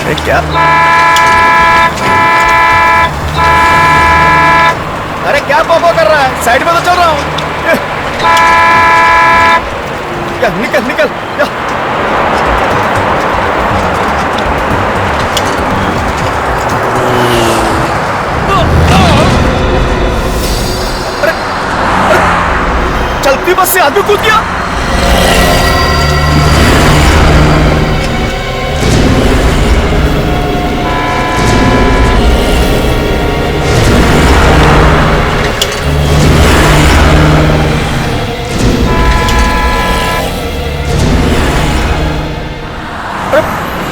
अरे क्या, अरे क्या पोपो कर रहा है? साइड में तो चल रहा हूँ। क्या, निकल निकल क्या? अरे चलती बस से आदमी कूद गया।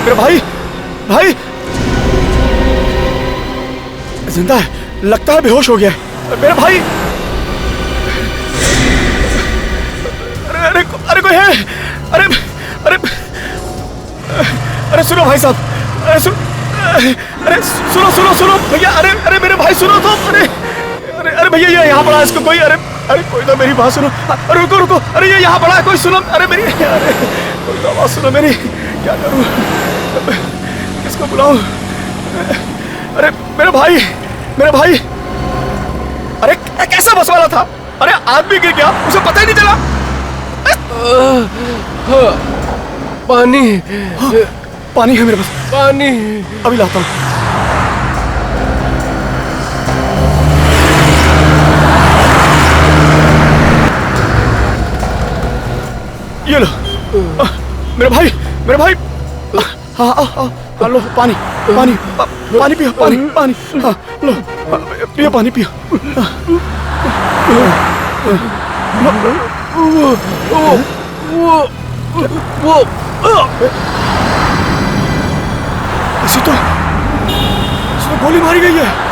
मेरे भाई, भाई जिंदा है, लगता है बेहोश हो गया है। मेरे भाई, अरे अरे अरे कोई है? अरे अरे अरे सुनो भाई साहब, अरे सुनो सुनो सुनो भैया, अरे अरे मेरे भाई सुनो तो, अरे अरे अरे भैया ये यहाँ पड़ा है, इसको कोई, अरे अरे कोई तो मेरी बात सुनो, अरे रुको रुको, अरे ये यहाँ पड़ा है, कोई सुनो, अरे मेरी, अरे कोई तो बात सुनो मेरी, क्या करूँ, किसको बुलाऊं? अरे मेरे भाई, मेरे भाई, अरे कैसा बस वाला था? अरे आदमी गिर गया, उसे पता ही नहीं चला। पानी, पानी है मेरे पास, पानी अभी लाता हूँ। ये लो, मेरे भाई, मेरे भाई, हाँ लो पानी, पानी, पानी पियो, पानी, पानी, हाँ लो, पियो पानी पियो। वो इसे तो गोली मारी गई है।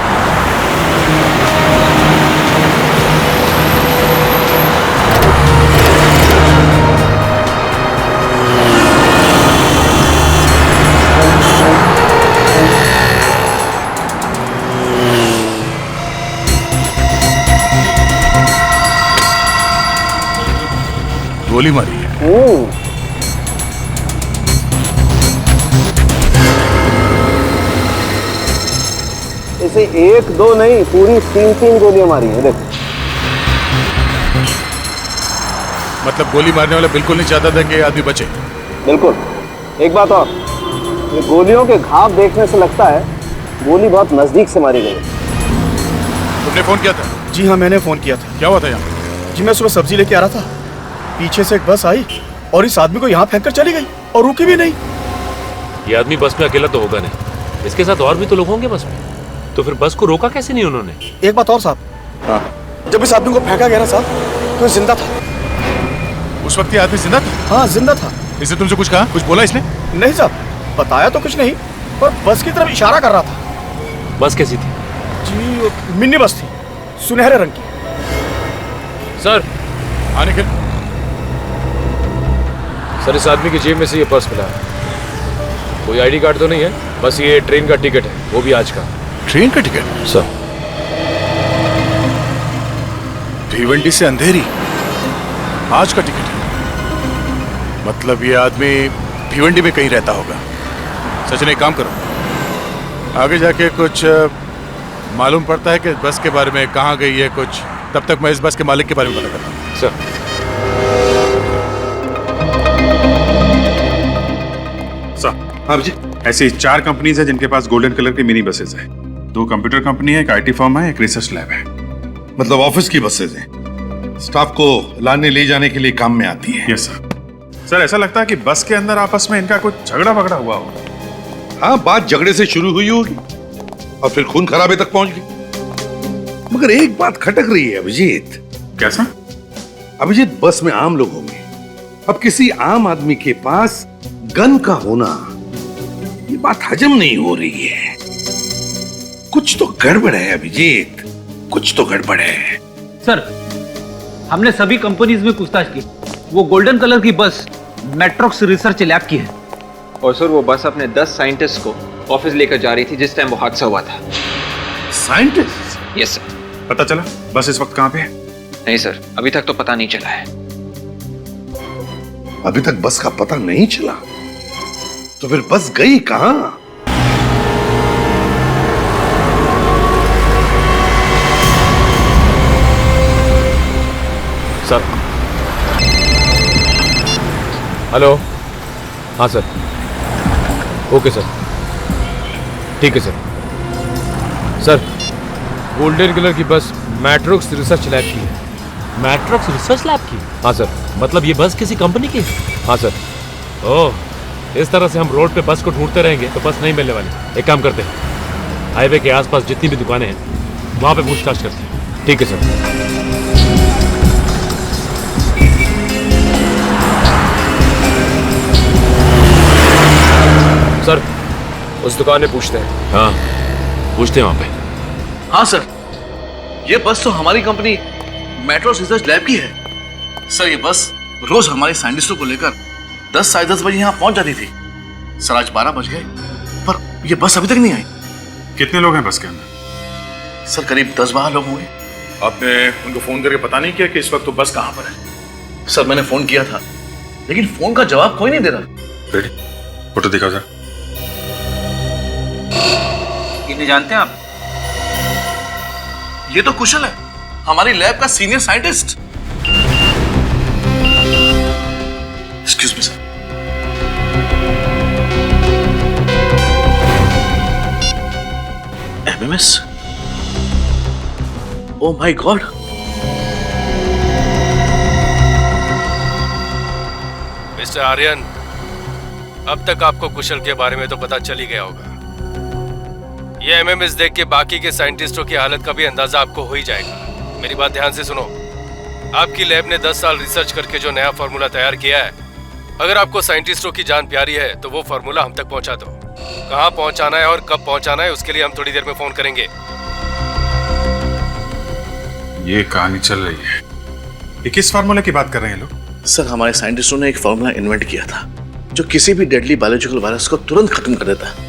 गोली मारी है। इसे एक दो नहीं, पूरी तीन तीन गोलियां मारी है। देखो, मतलब गोली मारने वाला बिल्कुल नहीं चाहता था कि आदमी बचे। बिल्कुल। एक बात और, ये गोलियों के घाव देखने से लगता है गोली बहुत नजदीक से मारी गई। तुमने फोन किया था? जी हाँ, मैंने फोन किया था। क्या हुआ था यहाँ? जी मैं सुबह सब्जी लेके आ रहा था, पीछे से एक बस आई और इस आदमी को यहाँ फेंक कर चली गई और रुकी भी नहीं। ये आदमी बस में अकेला तो होगा नहीं, इसके साथ और भी तो लोग होंगे बस में, तो फिर बस को रोका कैसे नहीं उन्होंने? एक बात और साहब, हाँ, जब इस आदमी को फेंका गया ना साहब, तो जिंदा था। उस वक्त ये आदमी जिंदा था? हाँ जिंदा था। इसने तुमसे कुछ कहा, कुछ बोला इसने? नहीं साहब, बताया तो कुछ नहीं, पर बस की तरफ इशारा कर रहा था। बस कैसी थी? जी मिनी बस थी, सुनहरे रंग की। सर, आने के सर इस आदमी की जेब में से ये पर्स मिला है। कोई आईडी कार्ड तो नहीं है, बस ये ट्रेन का टिकट है, वो भी आज का। ट्रेन का टिकट? सर, भिवंडी से अंधेरी, आज का टिकट है। मतलब ये आदमी भिवंडी में कहीं रहता होगा। सचिन एक काम करो, आगे जाके कुछ मालूम पड़ता है कि बस के बारे में कहाँ गई है कुछ, तब तक मैं इस बस के मालिक के बारे में पता करता हूँ। सर। हाँ जी, ऐसी 4 कंपनीज है जिनके पास गोल्डन कलर की मिनी बसेस है। 2 कंप्यूटर कंपनी है, एक आईटी फर्म है, एक रिसर्च लैब है। मतलब ऑफिस की बसेज हैं, स्टाफ को लाने ले जाने के लिए काम में आती है। Yes sir. सर ऐसा लगता है कि बस के अंदर आपस में इनका कुछ झगड़ा वगड़ा हुआ होगा। हाँ, बात झगड़े से शुरू हुई होगी और फिर खून खराबे तक पहुंच गई। मगर एक बात खटक रही है अभिजीत। कैसा? अभिजीत, बस में आम लोग होंगे, अब किसी आम आदमी के पास गन का होना, ये बात हजम नहीं हो रही है। कुछ तो गड़बड़ है अभिजीत, कुछ तो गड़बड़ है। सर, हमने सभी कंपनीज में पूछताछ की, वो गोल्डन कलर की बस मैट्रोक्स रिसर्च लैब की है। और सर वो बस अपने 10 साइंटिस्ट को ऑफिस लेकर जा रही थी जिस टाइम वो हादसा हुआ था। साइंटिस्ट? Yes sir. पता चला बस इस वक्त कहाँ पे है? नहीं सर, अभी तक तो पता नहीं चला है। अभी तक बस का पता नहीं चला? तो फिर बस गई कहां? सर। हेलो। हाँ सर। ओके सर, ठीक है सर। सर, गोल्डन कलर की बस मैट्रोक्स रिसर्च लैब की है। मैट्रोक्स रिसर्च लैब की? हाँ सर। मतलब ये बस किसी कंपनी की है? हाँ सर। ओह, इस तरह से हम रोड पे बस को ढूंढते रहेंगे तो बस नहीं मिलने वाली। एक काम करते हैं, हाईवे के आसपास जितनी भी दुकानें हैं वहां पे पूछताछ करते हैं। ठीक है सर। सर, उस दुकान में पूछते हैं। हाँ, पूछते हैं वहां पे। हाँ सर, ये बस तो हमारी कंपनी मेट्रोस रिसर्च लैब की है। सर, ये बस रोज हमारे साइंटिस्टों को लेकर 10 साढ़े 10 बजे यहाँ पहुंच जाती थी। सर, आज 12 बज गए पर ये बस अभी तक नहीं आई। कितने लोग हैं बस के अंदर? सर, करीब 10-12 लोग होंगे। आपने उनको फोन करके पता नहीं किया कि इस वक्त तो बस कहाँ पर है? सर, मैंने फोन किया था लेकिन फोन का जवाब कोई नहीं दे रहा। रेडी, फोटो दिखाओ सर। इन्हें जानते हैं आप? ये तो कुशल है, हमारी लैब का senior scientist. Excuse me sir. MMS? Oh my God. Mister Aryan, अब तक आपको कुशल के बारे में तो पता चल ही गया होगा। ये एमएमएस देख के बाकी के साइंटिस्टों की हालत का भी अंदाजा आपको हो ही जाएगा। मेरी बात ध्यान से सुनो। आपकी लैब ने 10 साल रिसर्च करके जो नया फार्मूला तैयार किया है, अगर आपको साइंटिस्टों की जान प्यारी है तो वो फार्मूला हम तक पहुंचा दो। कहां पहुंचाना है और कब पहुंचाना है उसके लिए हम थोड़ी देर में फोन करेंगे। ये कहानी चल रही है। ये किस फार्मूले की बात कर रहे हैं लोग? सर, हमारे साइंटिस्टों ने एक फार्मूला इन्वेंट किया था जो किसी भी डेडली बायोलॉजिकल वायरस को तुरंत खत्म कर देता है।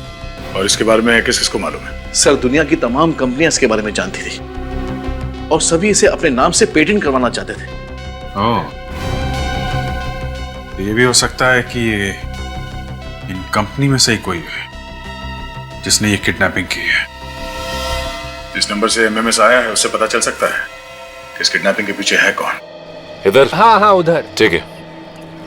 और इसके बारे में किस किसको मालूम है? सर, दुनिया की तमाम कंपनियां इसके बारे में जानती थी और सभी इसे अपने नाम से पेटेंट करवाना चाहते थे। ओह, ये भी हो सकता है कि ये इन कंपनी में से ही कोई है जिसने ये किडनैपिंग की है। जिस नंबर से एमएमएस आया है उससे पता चल सकता है कि इस किडनैपिंग के पीछे है कौन। इधर? हाँ हाँ उधर। ठीक है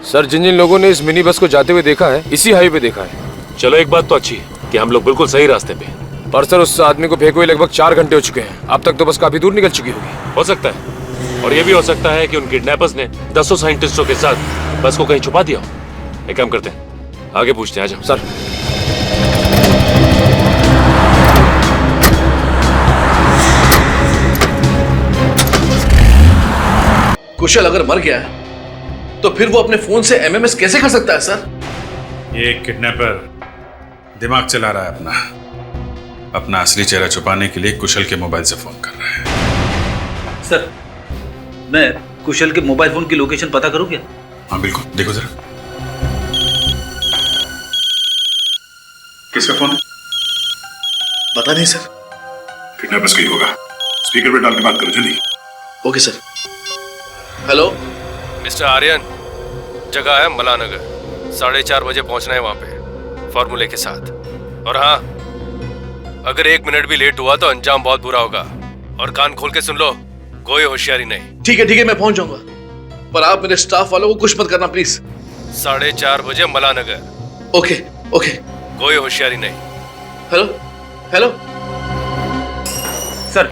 सर, जिन जिन लोगों ने इस मिनी बस को जाते हुए देखा है इसी हाईवे पे देखा है। चलो, एक बात तो अच्छी है कि हम लोग बिल्कुल सही रास्ते पे हैं। पर सर, उस आदमी को फेंके हुए लगभग 4 घंटे हो चुके हैं। अब तक तो बस काफी दूर निकल चुकी होगी। हो सकता है, और ये भी हो सकता है कि उन किडनैपर्स ने 10 साइंटिस्टों के साथ बस को कहीं छुपा दिया हो। एक काम करते हैं, आगे पूछते हैं। आ जाओ सर। कुशल अगर मर गया है तो फिर वो अपने फोन से एमएमएस कैसे कर सकता है सर? ये किडनैपर दिमाग चला रहा है अपना असली चेहरा छुपाने के लिए कुशल के मोबाइल से फोन कर रहा है। सर, मैं कुशल के मोबाइल फोन की लोकेशन पता करूं क्या? हाँ बिल्कुल, देखो जरा। किसका फोन है? पता नहीं सर। किडनैपर्स का ही होगा। स्पीकर पे डाल के बात करो जल्दी। Okay sir. Hello mister Aryan, जगह है मलानगर। 4:30 बजे पहुंचना है वहां पे फार्मूले के साथ। और हाँ, अगर 1 मिनट भी लेट हुआ तो अंजाम बहुत बुरा होगा। और कान खोल के सुन लो, कोई होशियारी नहीं। ठीक है, मैं पहुंच जाऊंगा, पर आप मेरे स्टाफ वालों को कुछ मत करना प्लीज। 4:30 बजे मलानगर। ओके। कोई होशियारी नहीं। हेलो सर,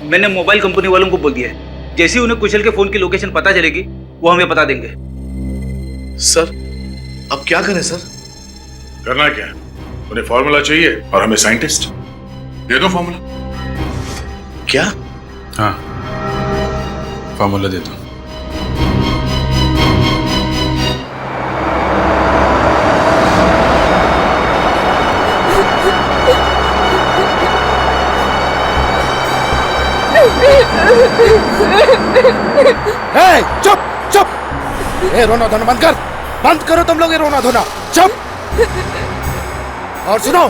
मैंने मोबाइल कंपनी वालों को बोल दिया है, जैसे ही उन्हें कुशल के फोन की लोकेशन पता चलेगी वो हमें बता देंगे। सर, अब क्या करें सर? करना क्या? उन्हें फॉर्मूला चाहिए और हमें साइंटिस्ट। दे दो फॉर्मूला। क्या? हाँ, फॉर्मूला दे दो। चुप चुप, ये रोना धोना बंद करो तुम लोग, ये रोना धोना चुप। और सुनो,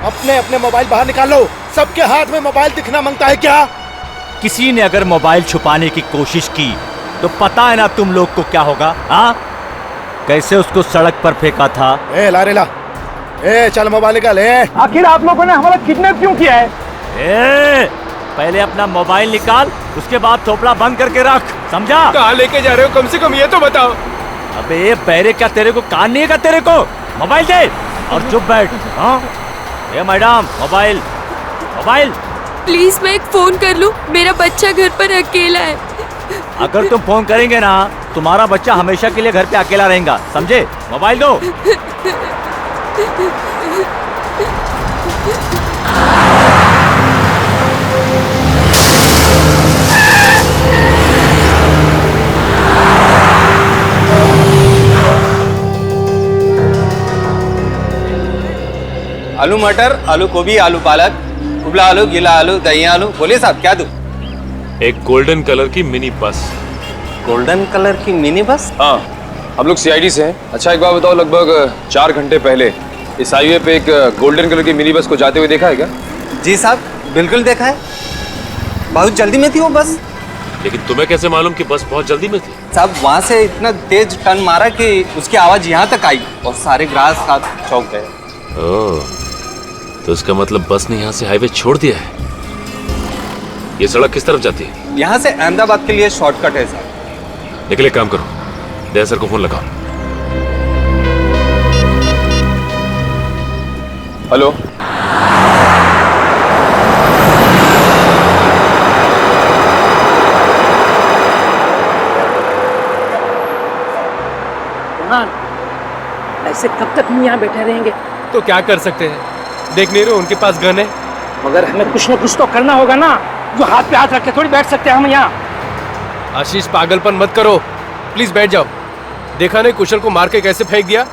अपने अपने मोबाइल बाहर निकाल लो। सबके हाथ में मोबाइल दिखना मांगता है क्या? किसी ने अगर मोबाइल छुपाने की कोशिश की तो पता है ना तुम लोग को क्या होगा? हाँ, कैसे उसको सड़क पर फेंका था। ए ला रे ला, ए चल मोबाइल निकाल। आखिर आप लोगों ने हमारा किडनैप क्यों किया है? पहले अपना मोबाइल निकाल, उसके बाद थोपड़ा बंद करके रख, समझा? कहाँ लेके जा रहे हो, कम से कम ये तो बताओ। अबे बैरे, क्या तेरे को कान नहीं है? क्या तेरे को मोबाइल दे और चुप बैठ। हाँ ये मैडम, मोबाइल मोबाइल। प्लीज मैं एक फोन कर लूं, मेरा बच्चा घर पर अकेला है। अगर तुम फोन करेंगे ना, तुम्हारा बच्चा हमेशा के लिए घर पे अकेला रहेगा, समझे? मोबाइल दो। आलू मटर, आलू गोभी, आलू पालक, उबला आलू, गीला आलू, दही आलू। बोलिए साहब क्या दूं? एक गोल्डन कलर की मिनी बस। गोल्डन कलर की मिनी बस? हाँ, हम लोग सीआईडी से हैं। अच्छा एक बात बताओ, लगभग 4 घंटे पहले इस हाईवे पे एक गोल्डन कलर की मिनी बस को जाते हुए देखा है क्या? जी साहब, बिल्कुल देखा है। बहुत जल्दी में थी वो बस। लेकिन तुम्हें कैसे मालूम कि बस बहुत जल्दी में थी? साहब वहाँ से इतना तेज टर्न मारा कि उसकी आवाज यहाँ तक आई और सारे ग्राहक साथ चौंक गए। ओह, तो इसका मतलब बस ने यहाँ से हाईवे छोड़ दिया है। ये सड़क किस तरफ जाती है? यहाँ से अहमदाबाद के लिए शॉर्टकट है साहब। लेकिन एक काम करो, दया सर को फोन लगाओ। हेलो, ऐसे कब तक हम यहाँ बैठे रहेंगे? तो क्या कर सकते हैं, देख नहीं रहे उनके पास गन है। मगर हमें कुछ न कुछ तो करना होगा ना, जो हाथ पे हाथ रख के थोड़ी बैठ सकते हैं हम यहाँ। आशीष पागलपन मत करो, प्लीज बैठ जाओ। देखा नहीं कुशल को मार के कैसे फेंक दिया?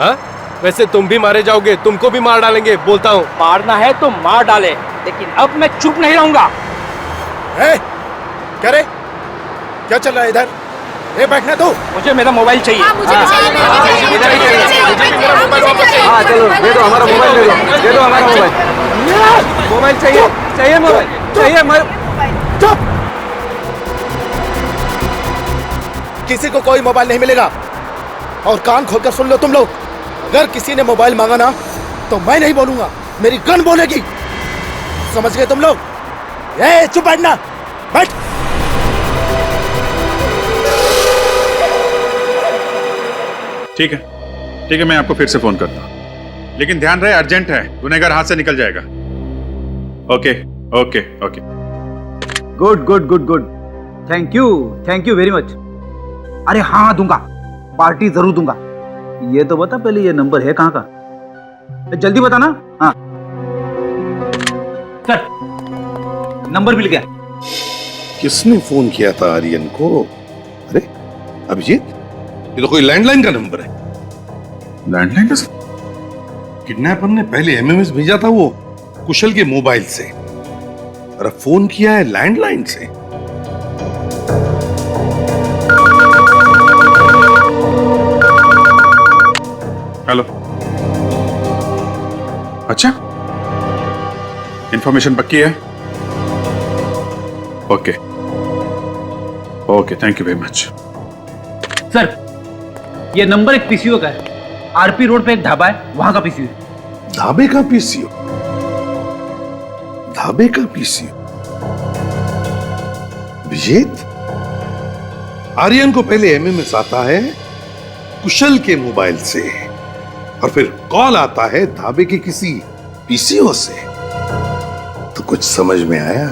हाँ, वैसे तुम भी मारे जाओगे, तुमको भी मार डालेंगे, बोलता हूँ। मारना है तो मार डाले, लेकिन अब मैं चुप नहीं रहूंगा। क्या रे, क्या चल रहा है इधर? ए बैठना तो। मुझे मेरा मोबाइल चाहिए। हाँ चलो दे दो हमारा मोबाइल, दे दो हमारा मोबाइल। मोबाइल चाहिए, चाहिए मोबाइल चाहिए। चुप, किसी को कोई मोबाइल नहीं मिलेगा। और कान खोलकर सुन लो तुम लोग, अगर किसी ने मोबाइल मांगा ना तो मैं नहीं बोलूंगा, मेरी गन बोलेगी। समझ गए तुम लोग? ए चुप बैठना, बैठ। ठीक है, मैं आपको फिर से फोन करता हूँ, लेकिन ध्यान रहे अर्जेंट है, गुनहगार हाथ से निकल जाएगा। Okay okay okay. Good good good good, thank you very much. अरे हाँ दूंगा, पार्टी जरूर दूंगा। ये तो बता पहले, ये नंबर है कहाँ का? जल्दी बता ना। हाँ सर, नंबर मिल गया। किसने फोन किया था आर्यन को? अरे अभिजीत, ये तो कोई लैंडलाइन का नंबर है। लैंडलाइन का? किडनैपर ने पहले एमएमएस भेजा था वो कुशल के मोबाइल से, और अब फोन किया है लैंडलाइन से। हेलो, अच्छा, इंफॉर्मेशन पक्की है? Okay okay, thank you very much. Sir ये नंबर एक पीसीओ का है, आरपी रोड पे एक ढाबा है, वहां का पीसीओ। ढाबे का पीसीओ? ढाबे का पीसीओ? विजेत, आर्यन को पहले एमएमएस आता है कुशल के मोबाइल से, और फिर कॉल आता है ढाबे के किसी पीसीओ से। तो कुछ समझ में आया?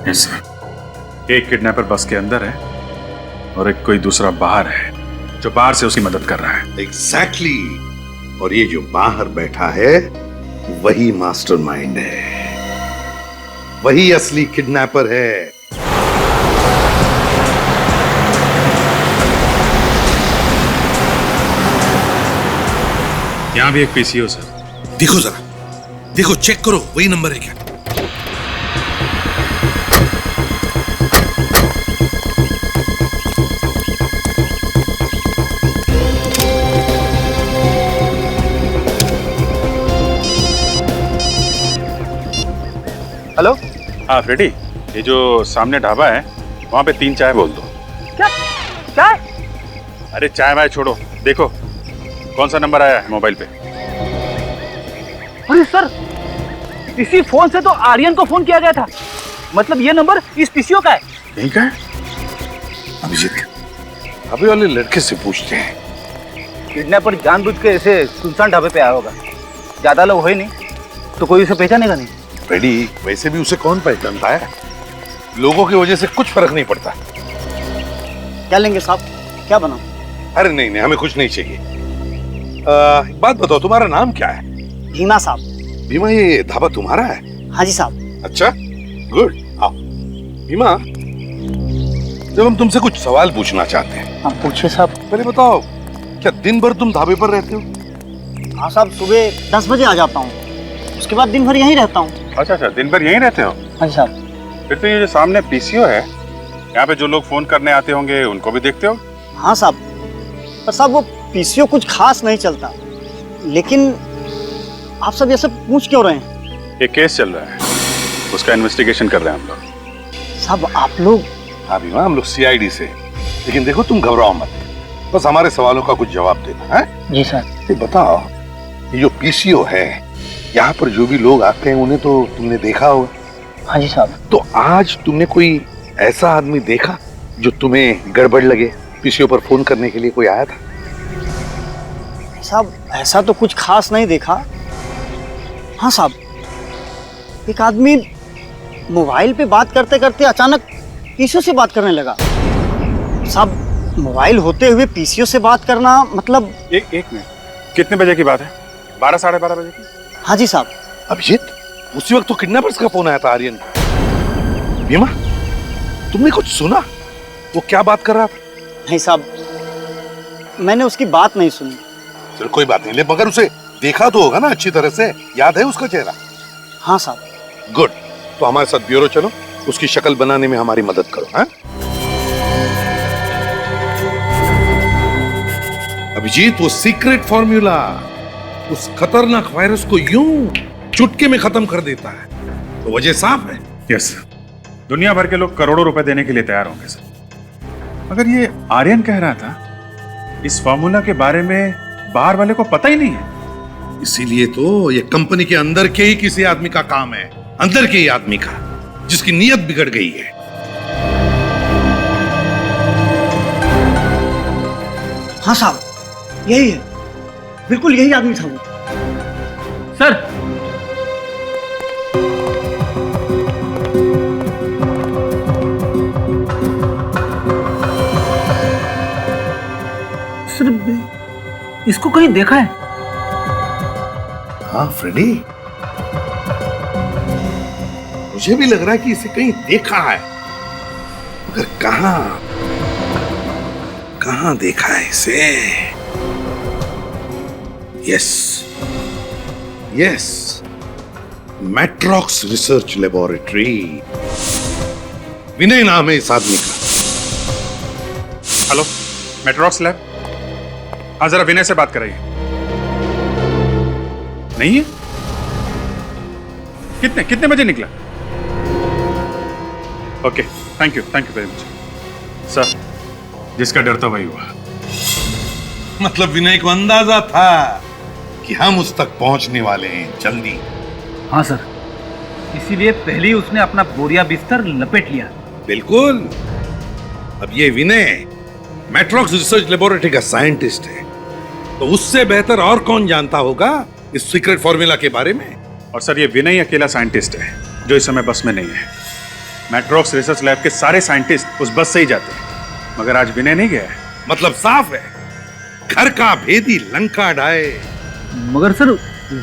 यस सर, एक किडनैपर बस के अंदर है और एक कोई दूसरा बाहर है जो बाहर से उसकी मदद कर रहा है। एग्जैक्टली, और ये जो बाहर बैठा है वही मास्टरमाइंड है, वही असली किडनैपर है। यहां भी एक पीसीओ सर। देखो जरा, देखो, चेक करो, वही नंबर है क्या? हेलो, हाँ फ्रेडी, ये जो सामने ढाबा है वहां पे 3 चाय बोल दो। क्या चाय? अरे चाय वाय छोड़ो, देखो कौन सा नंबर आया है मोबाइल पे? अरे सर, इसी फोन से तो आर्यन को फोन किया गया था। मतलब ये नंबर इस पीसीओ का है। यही का है? अभिजीत, अभी वाले लड़के से पूछते हैं। किडनैपर जानबूझ के ऐसे सुनसान ढाबे पे आया होगा। ज्यादा लोग हो ही नहीं तो कोई उसे पहचानेगा नहीं। फ्रेडी, वैसे भी उसे कौन पहचानता है? लोगों की वजह से कुछ फर्क नहीं पड़ता। क्या लेंगे साहब, क्या बनाओ? अरे नहीं नहीं, हमें कुछ नहीं चाहिए। एक बात बताओ, तुम्हारा नाम क्या है? भीमा साहब। भीमा, ये ढाबा तुम्हारा है? हाँ जी साहब। अच्छा, गुड। आओ भीमा, जब हम तुमसे कुछ सवाल पूछना चाहते हैं। हाँ पूछिए साहब। पहले बताओ, क्या दिन भर तुम ढाबे पर रहते हो? हाँ साहब, सुबह 10 बजे आ जाता हूँ, उसके बाद दिन भर यहीं रहता हूँ। अच्छा अच्छा, दिन भर यहीं रहते हो? हाँ जी साहब। फिर तो ये जो सामने पीसीओ है, यहाँ पे जो लोग फोन करने आते होंगे उनको भी देखते हो? हाँ साहब, पर साहब वो पीसीओ कुछ खास नहीं चलता। लेकिन आप सब ये सब पूछ क्यों रहे हैं? एक केस चल रहा है, उसका इन्वेस्टिगेशन कर रहे हैं हम लोग। साहब आप लोग? हाँ भीमा, हम लोग सीआईडी से। लेकिन देखो, तुम घबराओ मत, बस हमारे सवालों का कुछ जवाब देना है। जी सर। ये बताओ, ये जो पीसीओ है, यहाँ पर जो भी लोग आते हैं उन्हें तो तुमने देखा होगा? हाँ जी साहब। तो आज तुमने कोई ऐसा आदमी देखा जो तुम्हें गड़बड़ लगे? पीसीओ पर फोन करने के लिए कोई आया था? साहब ऐसा तो कुछ खास नहीं देखा। हाँ साहब, एक आदमी मोबाइल पे बात करते करते अचानक पीसीओ से बात करने लगा। साहब मोबाइल होते हुए पीसीओ से बात करना मतलब। एक मिनट, कितने बजे की बात है? 12 साढ़े 12 बजे की? हाँ जी साहब। अभिजीत, उसी वक्त तो किडनैपर्स का फोन आया था आर्यन का। भीमा, तुमने कुछ सुना? वो क्या बात कर रहा था? नहीं साहब, मैंने उसकी बात नहीं सुनी। चलो कोई बात नहीं, मगर उसे देखा तो होगा ना अच्छी तरह से? याद है उसका चेहरा? हाँ साहब। गुड, तो हमारे साथ ब्यूरो चलो, उसकी शक्ल बनाने में हमारी मदद करो। हाँ अभिजीत, वो सीक्रेट फॉर्मूला उस खतरनाक वायरस को यूं चुटकी में खत्म कर देता है, तो वजह साफ है। यस, दुनिया भर के लोग करोड़ों रुपए देने के लिए तैयार होंगे सर। मगर ये आर्यन कह रहा था, इस फॉर्मूला के बारे में बाहर वाले को पता ही नहीं है। इसीलिए तो ये कंपनी के अंदर के ही किसी आदमी का काम है, अंदर के ही आदमी का, जिसकी नीयत बिगड़ गई है। हाँ साहब, यही है, बिल्कुल यही आदमी था वो। सर, इसको कहीं देखा है? हाँ फ्रेडी, मुझे भी लग रहा है कि इसे कहीं देखा है, मगर कहां देखा है इसे? Yes, Matrox research laboratory. Vinay नाम है इस आदमी का। Hello, Matrox lab? हाँ, जरा विनय से बात कराइए। नहीं है? कितने बजे निकला? Okay, thank you very much sir. जिसका डर था वही हुआ। मतलब विनय को अंदाजा था कि हम उस तक पहुंचने वाले हैं जल्दी। हाँ सर, इसीलिए पहले ही उसने अपना बोरिया बिस्तर लपेट लिया। बिल्कुल। अब ये विनय मैट्रॉक्स रिसर्च लेबोरेटरी का साइंटिस्ट है, तो उससे बेहतर और कौन जानता होगा इस सीक्रेट फॉर्मूला के बारे में? और सर, ये विनय अकेला साइंटिस्ट है जो इस समय बस में नहीं है। मैट्रॉक्स रिसर्च लैब के सारे साइंटिस्ट उस बस से ही जाते हैं, मगर आज विनय नहीं गया है। मतलब साफ है, घर का भेदी लंका ढाए। मगर सर,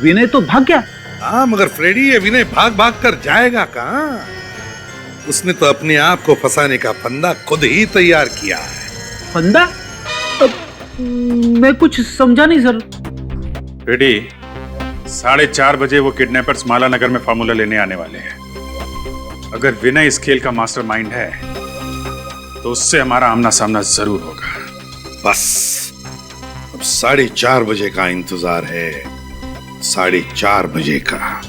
विनय तो भाग गया। हाँ, मगर फ्रेडी, ये विनय भाग कर जाएगा कहाँ? उसने तो अपने आप को फंसाने का फंदा खुद ही तैयार किया है। फंदा? मैं कुछ समझा नहीं सर। रेडी, 4:30 बजे वो किडनैपर्स माला नगर में फार्मूला लेने आने वाले हैं। अगर विनय इस खेल का मास्टरमाइंड है तो उससे हमारा आमना सामना जरूर होगा। बस अब 4:30 बजे का इंतजार है, 4:30 बजे का।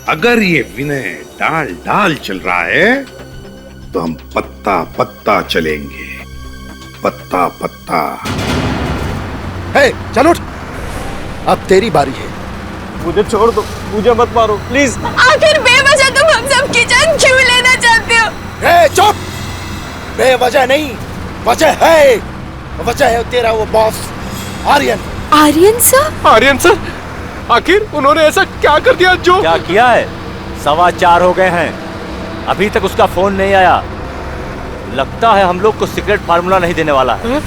अगर ये विनय डाल चल रहा है तो हम पत्ता पत्ता चलेंगे, पत्ता पत्ता। हे चल उठ, अब तेरी बारी है। मुझे छोड़ दो, मुझे मत मारो प्लीज। आखिर बेवजह तुम हम सब की जान क्यों लेना चाहते हो? हे चुप, बेवजह नहीं, वजह है। वजह है तेरा वो boss Aryan. Aryan sir? Aryan sir, आखिर उन्होंने ऐसा क्या कर दिया जो? क्या किया है? 4:15 हो गए हैं, अभी तक उसका फोन नहीं आया। लगता है हम लोग को सीक्रेट फार्मूला नहीं देने वाला है।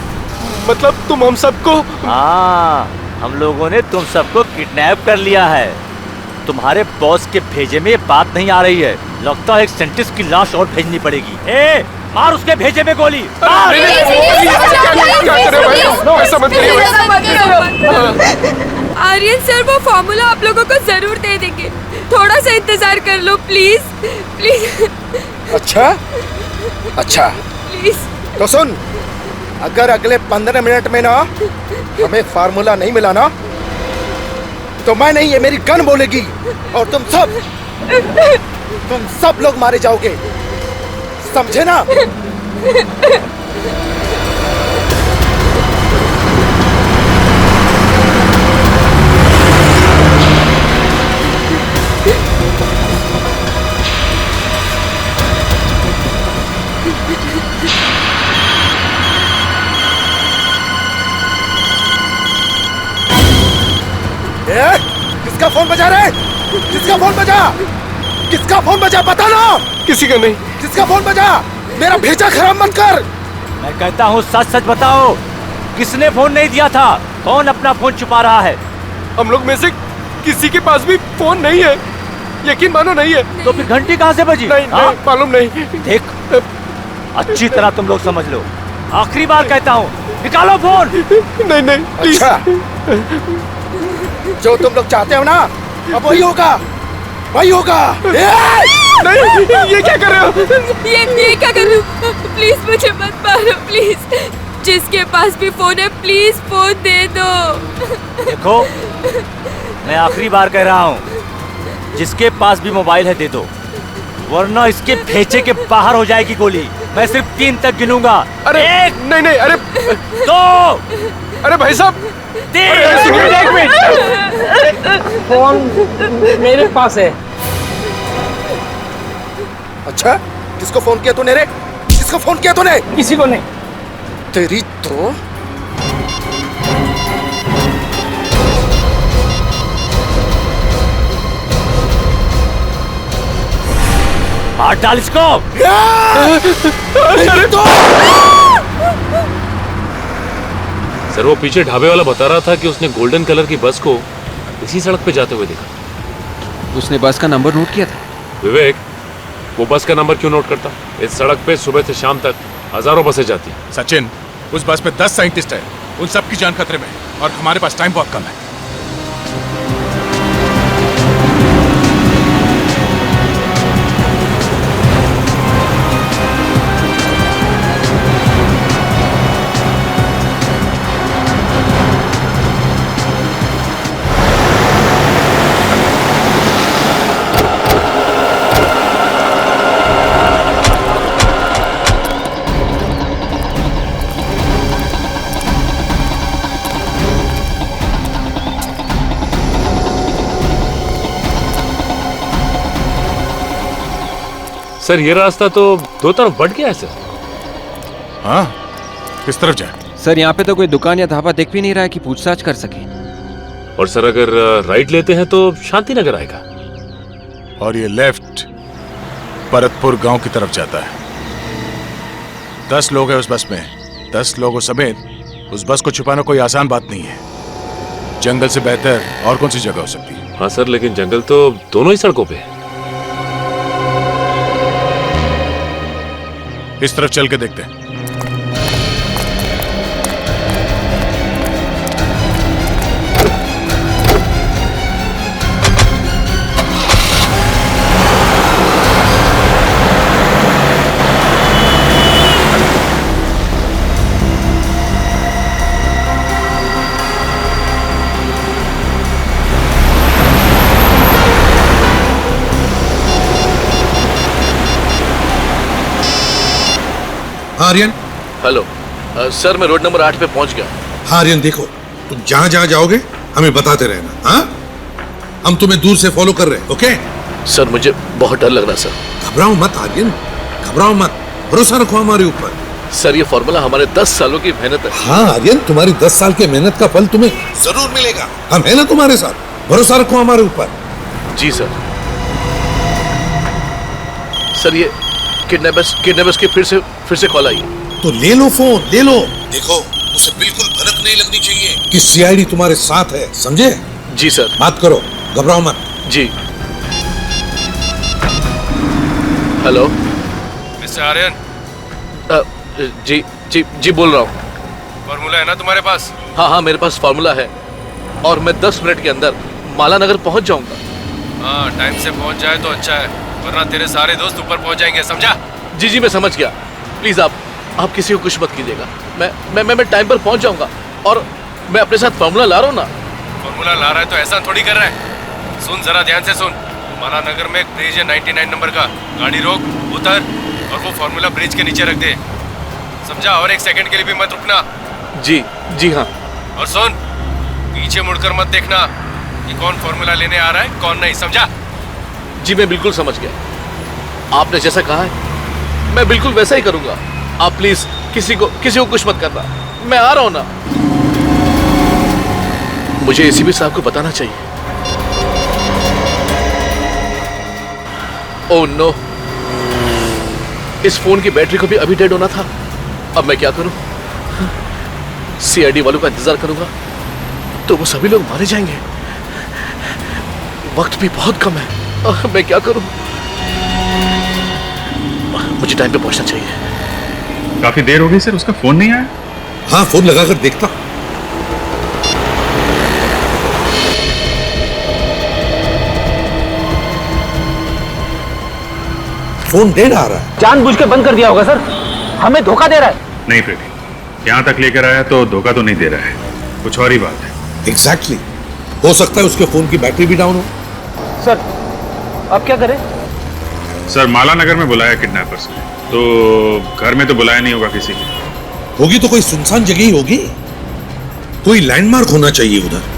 मतलब तुम हम सबको? हाँ, हम लोगों ने तुम सबको किडनैप कर लिया है। तुम्हारे बॉस के भेजे में ये बात नहीं आ रही है। लगता है एक साइंटिस्ट की लाश और भेजनी पड़ेगी। ए, मार उसके भेजे में गोली। आर्यन सर वो फॉर्मूला आप लोगों को जरूर दे देंगे, थोड़ा सा इंतजार कर लो प्लीज प्लीज। अच्छा अच्छा प्लीज। तो सुन, अगर अगले 15 मिनट में ना हमें फार्मूला नहीं मिला ना, तो मैं नहीं, ये मेरी गन बोलेगी और तुम सब लोग मारे जाओगे, समझे ना? किसका फोन बजा रहे? किसका फोन बजा? किसका फोन बजा? बता ना। किसी का नहीं। किसका फोन बजा? मेरा भेजा खराब मत कर। मैं कहता हूँ सच सच बताओ, किसने फोन नहीं दिया था? कौन अपना फोन छुपा रहा है? हम लोग में से किसी के पास भी फोन नहीं है, यकीन मानो नहीं है। तो फिर घंटी कहाँ से बजी? नहीं, मालूम नहीं। देख, अच्छी तरह तुम लोग समझ लो, आखिरी बार कहता हूँ, निकालो फोन। नहीं प्लीज। अच्छा, जो तुम लोग चाहते हो ना, अब वही होगा, वही होगा। नहीं, ये क्या कर रहे हो? ये क्या कर रहे हो? प्लीज मुझे मत मारो प्लीज। जिसके पास भी फोन है प्लीज फोन दे दो। देखो, मैं आखिरी बार कह रहा हूँ, जिसके पास भी मोबाइल है दे दो, वरना इसके भेजे के बाहर हो जाएगी गोली। मैं सिर्फ 3 तक गिनूंगा। अरे एक, नहीं, अरे 2, अरे भाई साहब, 3। फोन मेरे पास है। अच्छा, किसको फोन किया तूने रे? किसको फोन किया तूने? किसी को नहीं। तेरी तो हाथ डाल इसको। अरे तो सर, वो पीछे ढाबे वाला बता रहा था कि उसने गोल्डन कलर की बस को इसी सड़क पे जाते हुए देखा। उसने बस का नंबर नोट किया था? विवेक, वो बस का नंबर क्यों नोट करता? इस सड़क पे सुबह से शाम तक हजारों बसें जाती हैं। सचिन, उस बस में 10 साइंटिस्ट हैं, उन सबकी जान खतरे में है और हमारे पास टाइम बहुत कम है। सर, ये रास्ता तो 2 तरफ बढ़ गया है सर। हाँ, किस तरफ जाए? सर, यहाँ पे तो कोई दुकान या ढाबा दिख भी नहीं रहा है कि पूछताछ कर सके। और सर, अगर राइट लेते हैं तो शांति नगर आएगा। और ये लेफ्ट परतपुर गांव की तरफ जाता है। 10 लोग हैं उस बस में। 10 लोगों समेत उस बस को छुपाना कोई आसान बात नहीं है। जंगल से बेहतर और कौन सी जगह हो सकती है? हाँ सर, लेकिन जंगल तो दोनों ही सड़कों पे है। इस तरफ चल के देखते हैं। आर्यन। हेलो सर, मैं रोड नंबर 8 पे पहुंच गया। आर्यन देखो, तुम जहां जहां जाओगे हमें बताते रहना। हाँ, हम तुम्हें दूर से फॉलो कर रहे हैं। ओके सर, मुझे बहुत डर लग रहा है सर। घबराओ मत आर्यन, घबराओ मत, भरोसा रखो हमारे ऊपर। सर, ये फॉर्मूला हमारे 10 सालों की मेहनत है। हाँ आर्यन, तुम्हारी 10 साल के मेहनत का फल तुम्हें जरूर मिलेगा। हम है ना तुम्हारे साथ, भरोसा रखो हमारे ऊपर। जी सर। सर, ये किडनैपर्स की फिर से कॉल आई है। तो ले लो फोन, ले लो। देखो, उसे बिल्कुल भनक नहीं लगनी चाहिए कि सीआईडी तुम्हारे साथ है, समझे? जी सर। बात करो, घबराओ मत। जी। Hello mister Aryan. जी बोल रहा हूँ। फॉर्मूला है ना तुम्हारे पास? हाँ, मेरे पास फॉर्मूला है और मैं 10 मिनट के अंदर माला नगर पहुंच जाऊंगा। हाँ, टाइम से पहुंच जाए तो अच्छा है, वरना तेरे सारे दोस्त ऊपर पहुंच जाएंगे, समझा? जी, मैं समझ गया। प्लीज आप किसी को कुछ मत कीजिएगा। मैं टाइम पर पहुंच जाऊंगा और मैं अपने साथ फॉर्मूला ला रहा हूँ ना। फॉर्मूला ला रहा है तो ऐसा थोड़ी कर रहा है। सुन, जरा ध्यान से सुन। माला नगर में एक ब्रिज है 99 नंबर का। गाड़ी रोक, उतर और वो फॉर्मूला ब्रिज के नीचे रख दे, समझा? और 1 सेकंड के लिए भी मत रुकना। जी हाँ। और सुन, पीछे मुड़कर मत देखना कि कौन फॉर्मूला लेने आ रहा है कौन नहीं, समझा? जी, मैं बिल्कुल समझ गया। आपने जैसा कहा है मैं बिल्कुल वैसा ही करूंगा। आप प्लीज किसी को कुछ मत करना। मैं आ रहा हूं ना। मुझे एसीपी साहब को बताना चाहिए। ओह नो, इस फोन की बैटरी को भी अभी डेड होना था। अब मैं क्या करूं? सीआईडी वालों का इंतजार करूंगा तो वो सभी लोग मारे जाएंगे। वक्त भी बहुत कम है। मैं क्या करूं? मुझे टाइम पे पहुंचना चाहिए। काफी देर हो गई सर, उसका फोन नहीं आया। हाँ, फोन लगाकर देखता। फोन डेड आ रहा है। जानबूझ के बंद कर दिया होगा सर, हमें धोखा दे रहा है। नहीं प्रीति, यहाँ तक लेकर आया तो धोखा तो नहीं दे रहा है, कुछ और ही बात है। एग्जैक्टली, हो सकता है उसके फोन की बैटरी भी डाउन हो। सर, अब क्या करें? सर, माला नगर में बुलाया किडनैपर्स ने, तो घर में तो बुलाया नहीं होगा किसी की। होगी तो कोई सुनसान जगह ही होगी, कोई लैंडमार्क होना चाहिए उधर।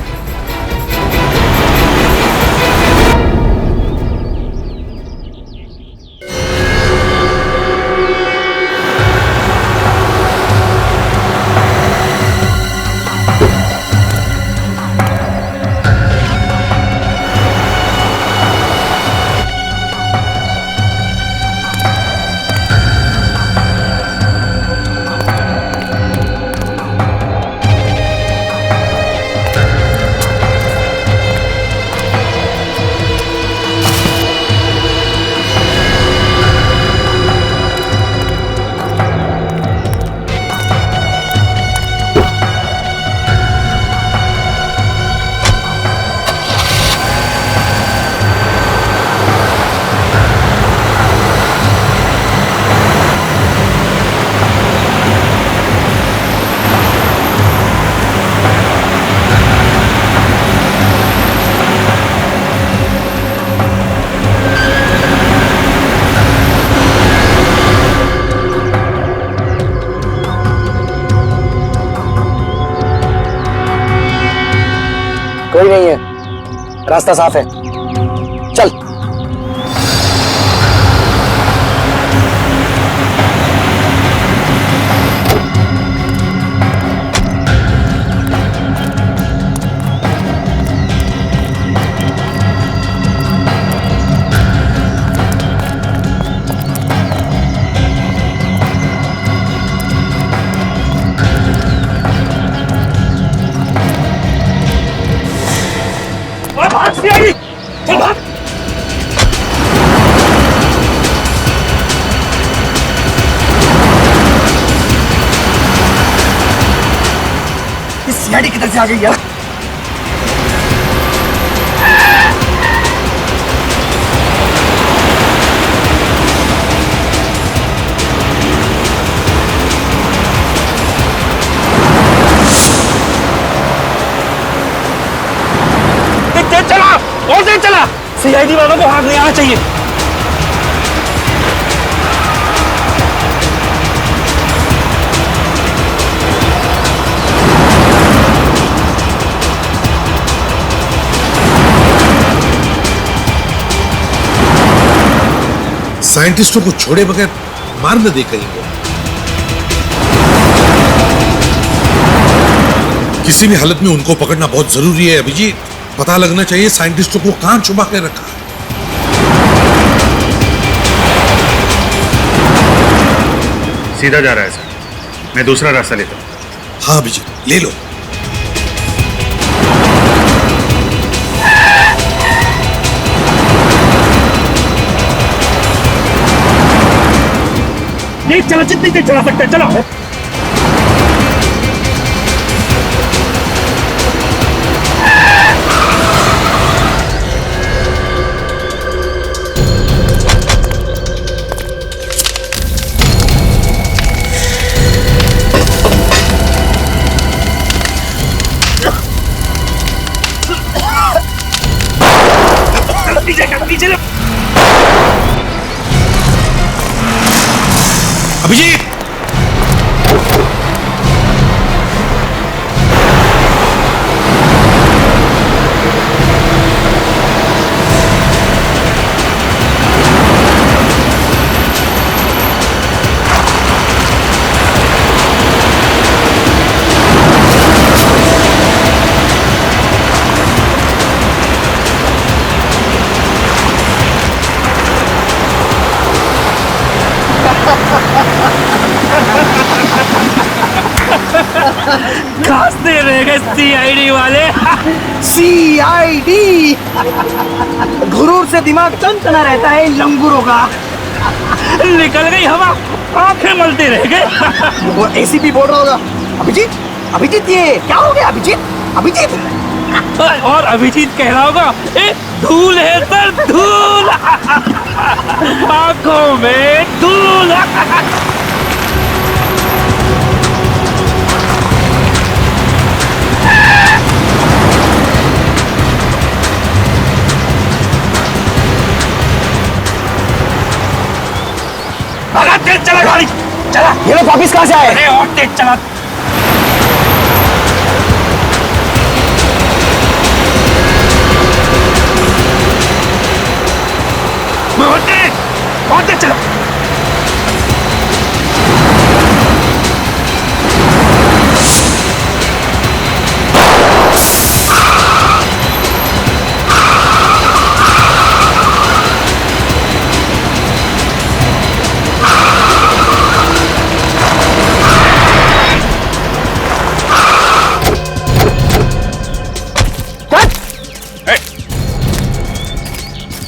कोई नहीं है, रास्ता साफ है, चल। चल भाग। इस सीआईडी किधर से आ गई यार? चला और तेज चला। सीआईडी वालों को हाथ नहीं आना चाहिए। साइंटिस्टों को छोड़े बगैर मार न दे कहीं को। किसी भी हालत में उनको पकड़ना बहुत जरूरी है अभिजीत। पता लगना चाहिए साइंटिस्टों को कहां छुपा के रखा है। सीधा जा रहा है सर, मैं दूसरा रास्ता लेता हूँ। हाँ अभिजीत, ले लो। नहीं चला, जितनी देर चला सकते हैं चलो। नीचे अभिजीत, खांसते रह गए सीआईडी वाले। सीआईडी गुरूर से दिमाग टनटना रहता है इन लंगूरों का। निकल गई हवा, आंखें मलते रह गए। वो एसीपी बोल रहा होगा, अभिजीत अभिजीत ये क्या हो गया अभिजीत अभिजीत। और अभिजीत कह रहा होगा, ए धूल है सर, धूल आंखों में धूल। तेज चला गाड़ी, चला। ये लोग वापिस कहाँ से आए? अरे और तेज चला। और तेज चला।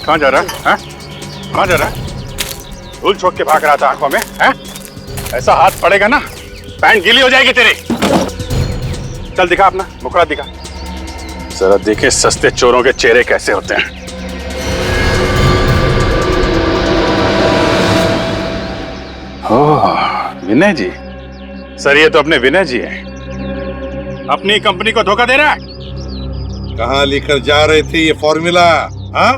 कहाँ जा रहा है? कहाँ जा रहा है? धूल छोड़ के भाग रहा था आंखों में, हैं? ऐसा हाथ पड़ेगा ना, पैंट गीली हो जाएगी तेरी। चल दिखा अपना मुखड़ा दिखा, जरा देखे सस्ते चोरों के चेहरे कैसे होते हैं। ओह विनय जी, सर ये तो अपने विनय जी हैं। अपनी कंपनी को धोखा दे रहा है। कहाँ लेकर जा रहे थे ये फॉर्मूला? हाँ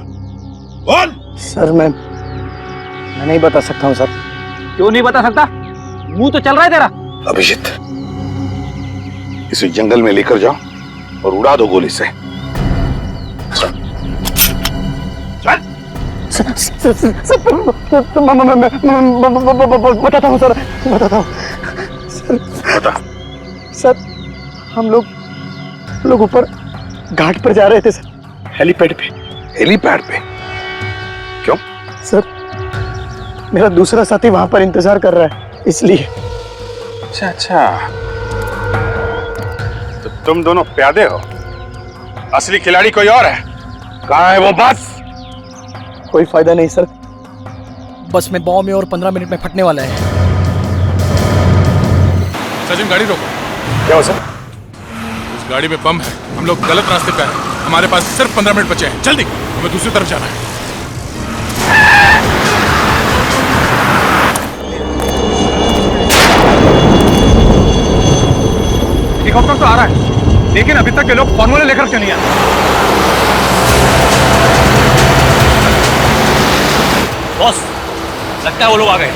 बोल। सर मैं नहीं बता सकता हूँ सर। क्यों नहीं बता सकता? मुंह तो चल रहा है तेरा। अभिजीत, इसे जंगल में लेकर जाओ और उड़ा दो गोली से। बताता हूँ सर, बताता हूँ बता। सर हम लोग ऊपर घाट पर जा रहे थे सर, हेलीपैड पे। हेलीपैड पे? क्यों? सर मेरा दूसरा साथी वहां पर इंतजार कर रहा है इसलिए। अच्छा अच्छा, तो तुम दोनों प्यादे हो, असली खिलाड़ी कोई और है। कहाँ है वो बस? कोई फायदा नहीं सर, बस में बॉम्ब में और 15 मिनट में फटने वाला है। सचिन गाड़ी रोको। क्या हो सर? उस गाड़ी में बम है, हम लोग गलत रास्ते पे हैं। हमारे पास सिर्फ 15 मिनट बचे हैं, जल्दी हमें दूसरी तरफ जाना है। हेलीकॉप्टर तो आ रहा है, लेकिन अभी तक ये लोग फॉर्मूला लेकर क्यों नहीं आए? बॉस, लगता है वो लोग आ गए।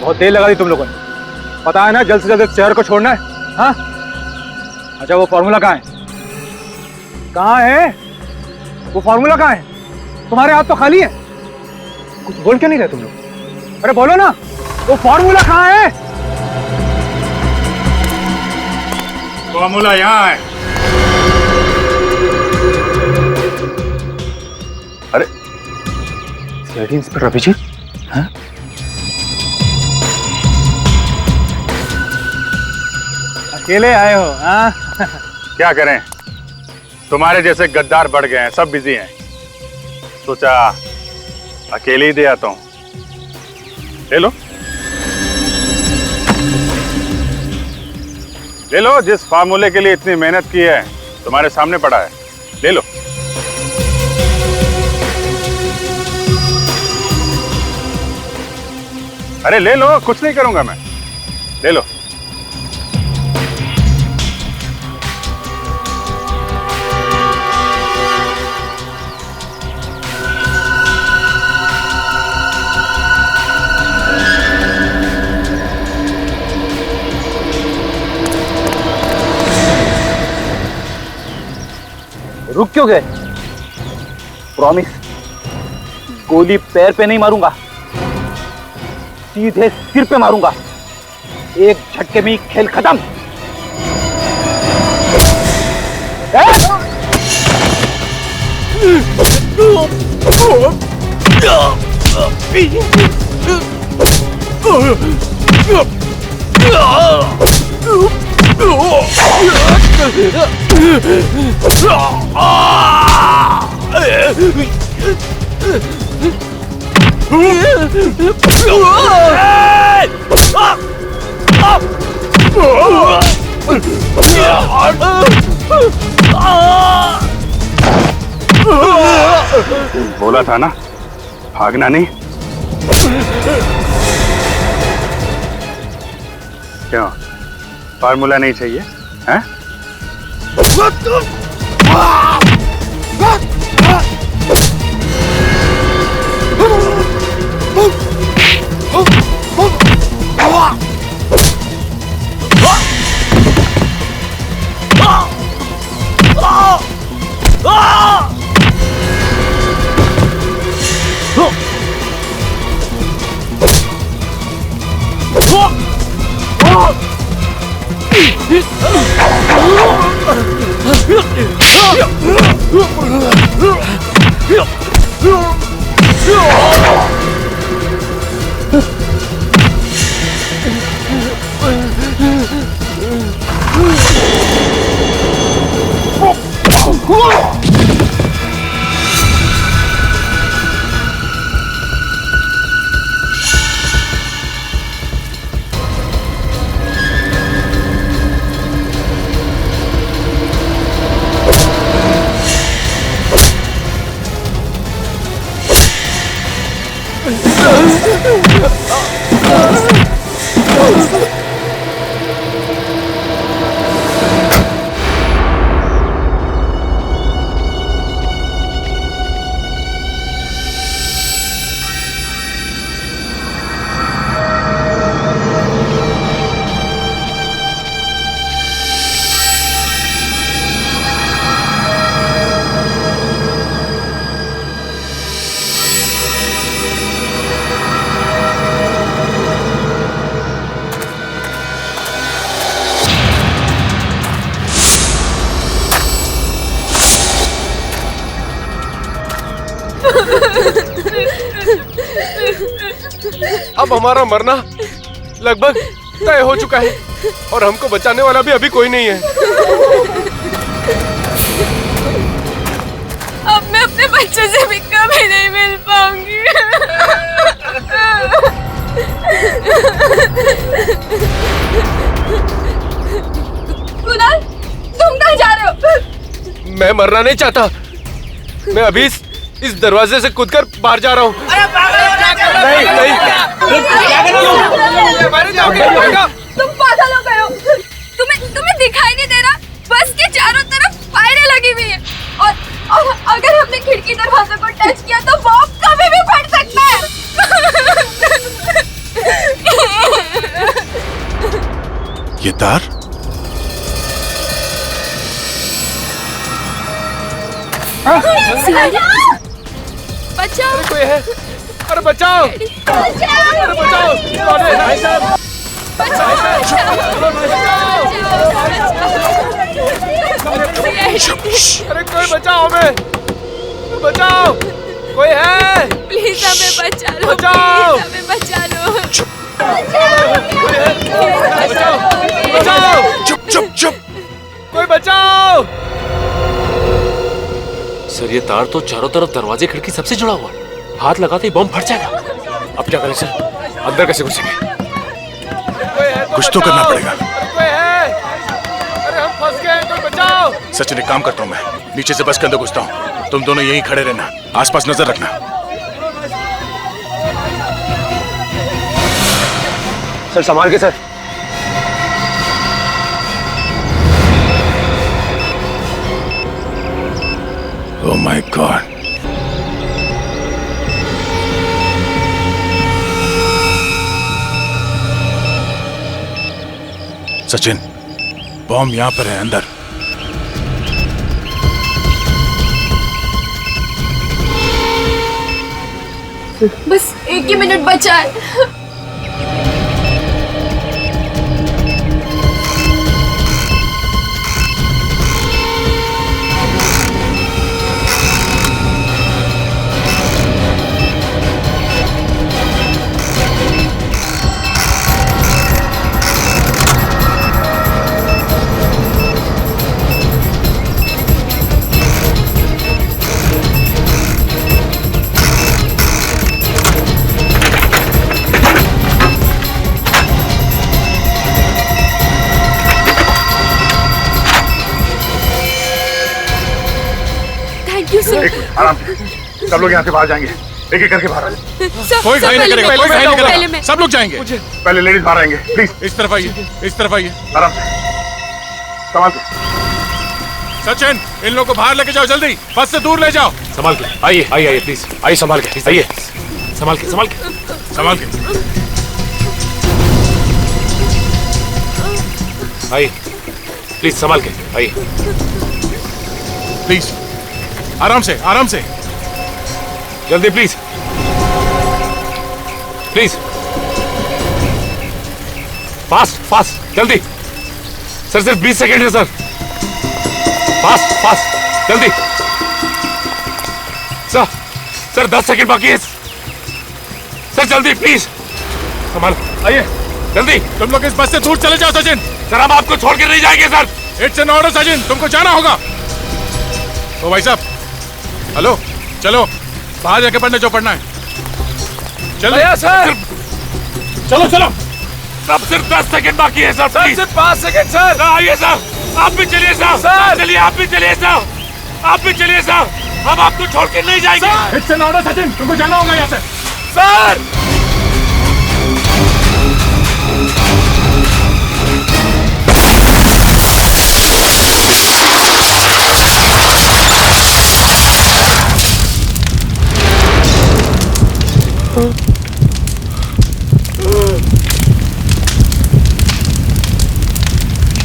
बहुत देर लगा दी तुम लोगों ने। पता है ना जल्द से जल्द इस शहर को छोड़ना है। हाँ अच्छा वो फॉर्मूला कहाँ है? कहाँ है वो फॉर्मूला? कहाँ है? तुम्हारे हाथ तो खाली है। कुछ बोल क्यों नहीं रहे तुम लोग? अरे बोलो ना, वो फॉर्मूला कहाँ है? फॉर्मूला यहाँ है। अरे सीआईडी इंस्पेक्टर अभिजीत, हाँ? अकेले आए हो? हाँ क्या करें, तुम्हारे जैसे गद्दार बढ़ गए हैं, सब बिजी हैं। सोचा अकेले ही दे आता हूं। ले लो ले लो, जिस फार्मूले के लिए इतनी मेहनत की है तुम्हारे सामने पड़ा है, ले लो। अरे ले लो, कुछ नहीं करूंगा मैं, ले लो। रुक क्यों गए? प्रॉमिस गोली पैर पे नहीं मारूंगा, सीधे सिर पे मारूंगा। एक झटके में खेल खत्म। बोला था ना, भागना नहीं। क्यों, फार्मूला नहीं चाहिए हैं? अब हमारा मरना लगभग तय हो चुका है और हमको बचाने वाला भी अभी कोई नहीं है। अब मैं अपने बच्चों से भी कभी नहीं मिल पाऊंगी। कुणाल, तुम कहाँ जा रहे हो? मैं मरना नहीं चाहता। मैं अभी इस दरवाजे से कूदकर बाहर जा रहा हूँ। तुम पागल हो गए हो। तुम्हें दिखाई नहीं दे रहा? बस के चारों तरफ फायरें लगी हुई है और अगर हमने खिड़की दरवाजे को टच किया तो बॉम्ब कभी भी फट सकता है। ये तार? बचाओ! कोई है? अरे बचाओ! अरे बचाओ! कौन है? भाई साहब! अरे कोई बचाओ हमें! बचाओ! कोई है? प्लीज हमें बचा लो! बचाओ! प्लीज हमें बचा लो! बचाओ! बचाओ! चुप चुप चुप! कोई बचाओ! सर ये तार तो चारों तरफ दरवाजे खिड़की सबसे जुड़ा हुआ है। हाथ लगाते ही बम फट जाएगा। अब क्या करें सर? अंदर कैसे घुसेंगे? कुछ तो करना पड़ेगा। कोई है? अरे हम फंस गए, कोई बचाओ! सचिन एक काम करता हूँ, मैं नीचे से बस के अंदर घुसता हूँ। तुम दोनों यहीं खड़े रहना, आसपास नजर रखना। सर संभाल के sir. Oh my God! Sachin, bomb यहां पर है, अंदर। बस एक ही मिनट बचा है। आराम से, सब लोग यहाँ से बाहर जाएंगे। एक एक करके बाहर आ जाए। कोई घायल नहीं करेगा, कोई घायल नहीं पहले करेगा। मैं। सब लोग जाएंगे। पहले लेडीज बाहर आएंगे, प्लीज। इस तरफ आइए, इस तरफ आइए। आराम से, संभाल के। सचिन, इन लोगों को बाहर लेके जाओ जल्दी, बस से दूर ले जाओ। संभाल के आइए, आइए आइए प्लीज, आइए संभाल के, आइए संभाल के, संभाल के, संभाल के। आइए प्लीज, संभाल के आइए। प्लीज आराम से, आराम से। जल्दी प्लीज, प्लीज। फास्ट फास्ट, जल्दी। सर सिर्फ 20 सेकेंड है सर। फास्ट फास्ट, जल्दी। सर 10 सेकेंड बाकी है सर, जल्दी प्लीज। संभाल, आइए जल्दी। तुम लोग इस बस से दूर चले जाओ। सचिन सर, हम आपको छोड़ के नहीं जाएंगे sir. It's an order Sachin, तुमको जाना होगा। ओ भाई साहब, हेलो, चलो बाहर जाके पढ़ने जो पढ़ना है। चलो सर, चलो चलो। सब सिर्फ 10 सेकेंड बाकी है सर, प्लीज। सिर्फ 5 सेकेंड सर। आइए सर, आप भी चलिए सर। सर चलिए, आप भी चलिए सर, आप भी चलिए सर। हम आपको छोड़ के नहीं जाएंगे। इट्स एन ऑर्डर सचिन, तुमको जाना होगा यहाँ से। सर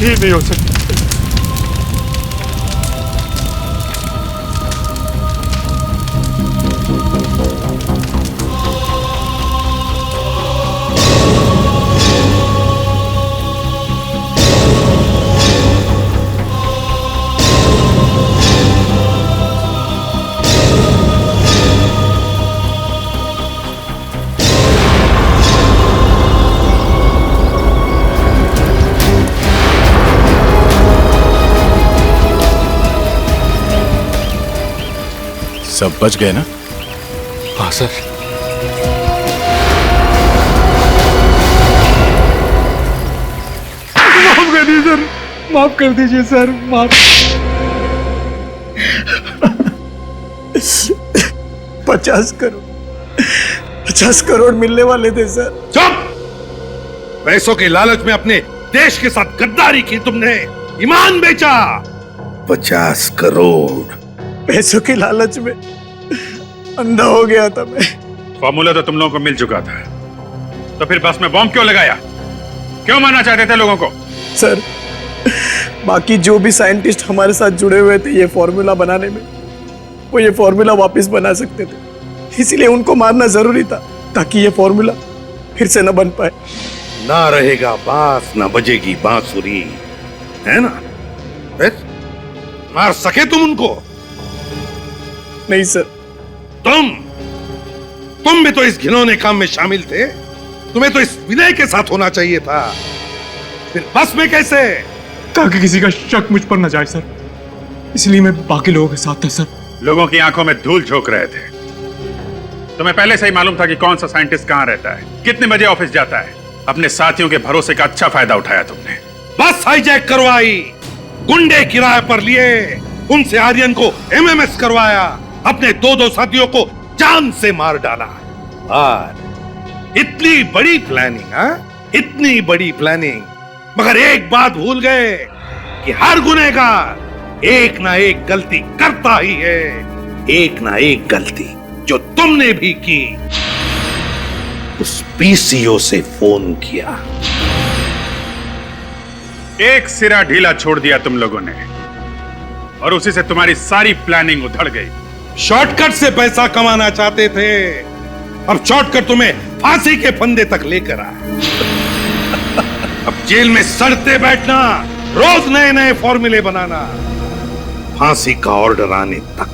ये नहीं हो सकता। सब बच गए ना? हाँ सर। माफ कर दीजिए सर, माफ कर दीजिए सर, माफ। 50 करोड़ मिलने वाले थे सर। चुप! पैसों के लालच में अपने देश के साथ गद्दारी की तुमने, ईमान बेचा। 50 करोड़ पैसों के लालच में अंधा हो गया था मैं। फॉर्मूला तो तुम लोगों को मिल चुका था, तो फिर बस में बॉम्ब क्यों लगाया? क्यों मारना चाहते थे लोगों को? सर, बाकी जो भी साइंटिस्ट हमारे साथ जुड़े हुए थे ये फॉर्मूला बनाने में, वो ये फॉर्मूला वापस बना सकते थे, इसीलिए उनको मारना जरूरी था ताकि ये फॉर्मूला फिर से न बन पाए। ना रहेगा बांस ना बजेगी बांसुरी, है ना? मार सके तुम उनको? नहीं सर। तुम भी तो इस घिनौने काम में शामिल थे। तुम्हें तो इस विनय के साथ होना चाहिए था, फिर बस में कैसे? ताकि किसी का शक मुझ पर न जाए सर, इसलिए मैं बाकी लोगों के साथ था सर। लोगों की आंखों में धूल झोंक रहे थे। तुम्हें पहले से ही मालूम था कि कौन सा साइंटिस्ट कहां रहता है, कितने बजे ऑफिस जाता है। अपने साथियों के भरोसे का अच्छा फायदा उठाया तुमने। बस हाईजैक करवाई, गुंडे किराए पर लिए, उनसे आर्यन को एमएमएस करवाया, अपने दो साथियों को जान से मार डाला। और इतनी बड़ी प्लानिंग, हाँ? इतनी बड़ी प्लानिंग, मगर एक बात भूल गए कि हर गुनहगार एक ना एक गलती करता ही है। एक ना एक गलती जो तुमने भी की। उस पीसीओ से फोन किया, एक सिरा ढीला छोड़ दिया तुम लोगों ने, और उसी से तुम्हारी सारी प्लानिंग उधड़ गई। शॉर्टकट से पैसा कमाना चाहते थे, अब शॉर्टकट तुम्हें फांसी के फंदे तक लेकर आया। अब जेल में सड़ते बैठना, रोज नए नए फॉर्मूले बनाना, फांसी का ऑर्डर आने तक।